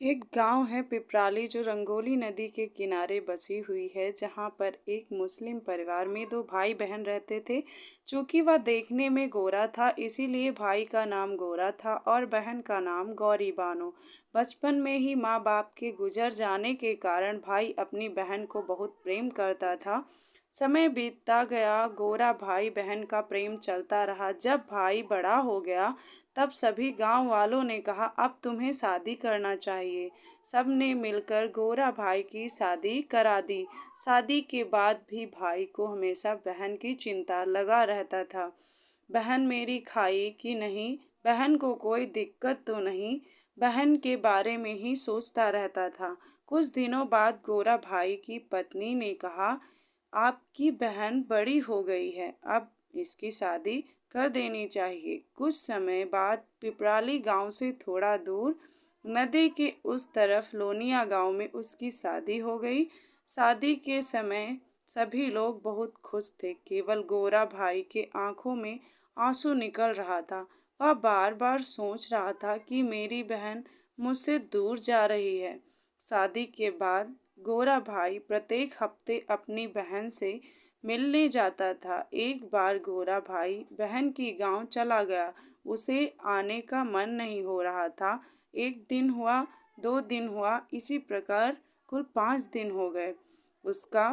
एक गांव है पिपराली जो रंगोली नदी के किनारे बसी हुई है, जहां पर एक मुस्लिम परिवार में दो भाई बहन रहते थे। चूंकि वह देखने में गोरा था, इसीलिए भाई का नाम गोरा था और बहन का नाम गौरी बानो। बचपन में ही माँ बाप के गुजर जाने के कारण भाई अपनी बहन को बहुत प्रेम करता था। समय बीतता गया, गोरा भाई बहन का प्रेम चलता रहा। जब भाई बड़ा हो गया, तब सभी गांव वालों ने कहा अब तुम्हें शादी करना चाहिए। सब ने मिलकर गोरा भाई की शादी करा दी। शादी के बाद भी भाई को हमेशा बहन की चिंता लगा रहता था। बहन मेरी खाई कि नहीं, बहन को कोई दिक्कत तो नहीं, बहन के बारे में ही सोचता रहता था। कुछ दिनों बाद गोरा भाई की पत्नी ने कहा आपकी बहन बड़ी हो गई है, अब इसकी शादी कर देनी चाहिए। कुछ समय बाद पिपराली गांव से थोड़ा दूर नदी के उस तरफ लोनिया गांव में उसकी शादी हो गई। शादी के समय सभी लोग बहुत खुश थे, केवल गोरा भाई के आंखों में आंसू निकल रहा था। वह बार बार सोच रहा था कि मेरी बहन मुझसे दूर जा रही है। शादी के बाद गोरा भाई प्रत्येक हफ्ते अपनी बहन से मिलने जाता था। एक बार गोरा भाई बहन की गांव चला गया। उसे आने का मन नहीं हो रहा था। एक दिन हुआ, 2 दिन हुआ, इसी प्रकार कुल 5 दिन हो गए। उसका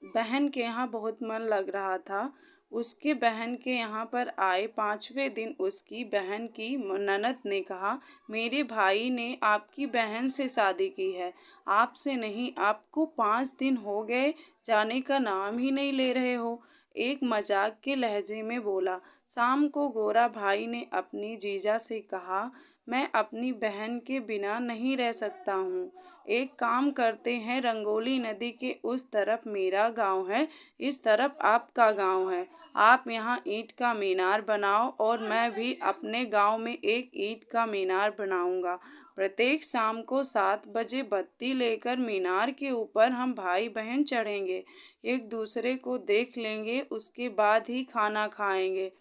बहन के यहाँ बहुत मन लग रहा था। उसके बहन के यहाँ पर आए 5वें दिन उसकी बहन की ननद ने कहा मेरे भाई ने आपकी बहन से शादी की है, आपसे नहीं। आपको 5 दिन हो गए, जाने का नाम ही नहीं ले रहे हो। एक मजाक के लहजे में बोला। शाम को गोरा भाई ने अपनी जीजा से कहा मैं अपनी बहन के बिना नहीं रह सकता हूँ। एक काम करते हैं, रंगोली नदी के उस तरफ मेरा गांव है, इस तरफ आपका गांव है। आप यहाँ ईंट का मीनार बनाओ और मैं भी अपने गांव में एक ईंट का मीनार बनाऊंगा। प्रत्येक शाम को 7 बजे बत्ती लेकर मीनार के ऊपर हम भाई बहन चढ़ेंगे, एक दूसरे को देख लेंगे, उसके बाद ही खाना खाएंगे।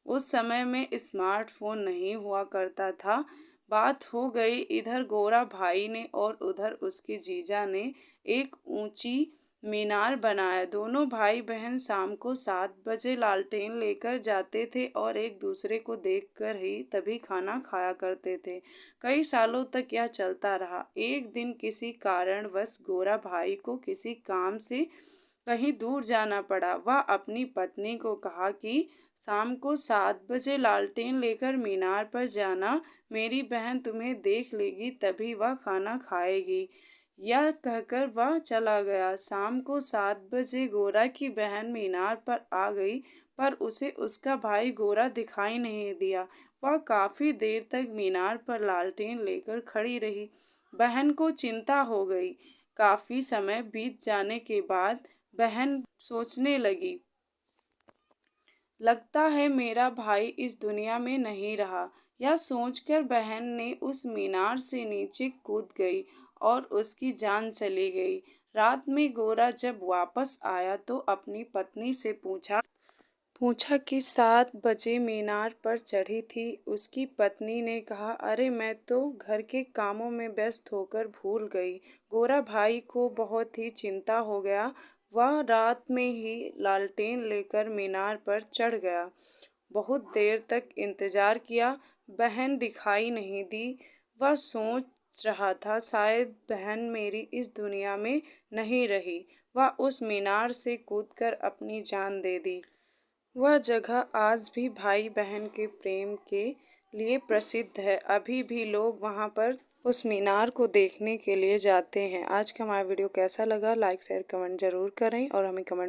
उस समय में स्मार्टफोन नहीं हुआ करता था। बात हो गई, इधर गोरा भाई ने और उधर उसकी जीजा ने एक ऊंची मीनार बनाया। दोनों भाई बहन शाम को 7 बजे लालटेन लेकर जाते थे और एक दूसरे को देखकर ही तभी खाना खाया करते थे। कई सालों तक यह चलता रहा। एक दिन किसी कारणवश गोरा भाई को किसी काम से कहीं दूर जाना पड़ा। वह अपनी पत्नी को कहा कि शाम को 7 बजे लालटेन लेकर मीनार पर जाना, मेरी बहन तुम्हें देख लेगी तभी वह खाना खाएगी। यह कहकर वह चला गया। शाम को 7 बजे गोरा की बहन मीनार पर आ गई, पर उसे उसका भाई गोरा दिखाई नहीं दिया। वह काफी देर तक मीनार पर लालटेन लेकर खड़ी रही। बहन को चिंता हो गई। काफी समय बीत जाने के बाद बहन सोचने लगी, लगता है मेरा भाई इस दुनिया में नहीं रहा। यह सोचकर बहन ने उस मीनार से नीचे कूद गई और उसकी जान चली गई। रात में गोरा जब वापस आया तो अपनी पत्नी से पूछा पूछा कि 7 बजे मीनार पर चढ़ी थी। उसकी पत्नी ने कहा अरे मैं तो घर के कामों में व्यस्त होकर भूल गई। गोरा भाई को बहुत ही चिंता हो गया। वह रात में ही लालटेन लेकर मीनार पर चढ़ गया। बहुत देर तक इंतजार किया, बहन दिखाई नहीं दी। वह सोच रहा था शायद बहन मेरी इस दुनिया में नहीं रही। वह उस मीनार से कूदकर अपनी जान दे दी। वह जगह आज भी भाई बहन के प्रेम के लिए प्रसिद्ध है। अभी भी लोग वहां पर उस मीनार को देखने के लिए जाते हैं। आज का हमारा वीडियो कैसा लगा, लाइक शेयर कमेंट जरूर करें और हमें कमेंट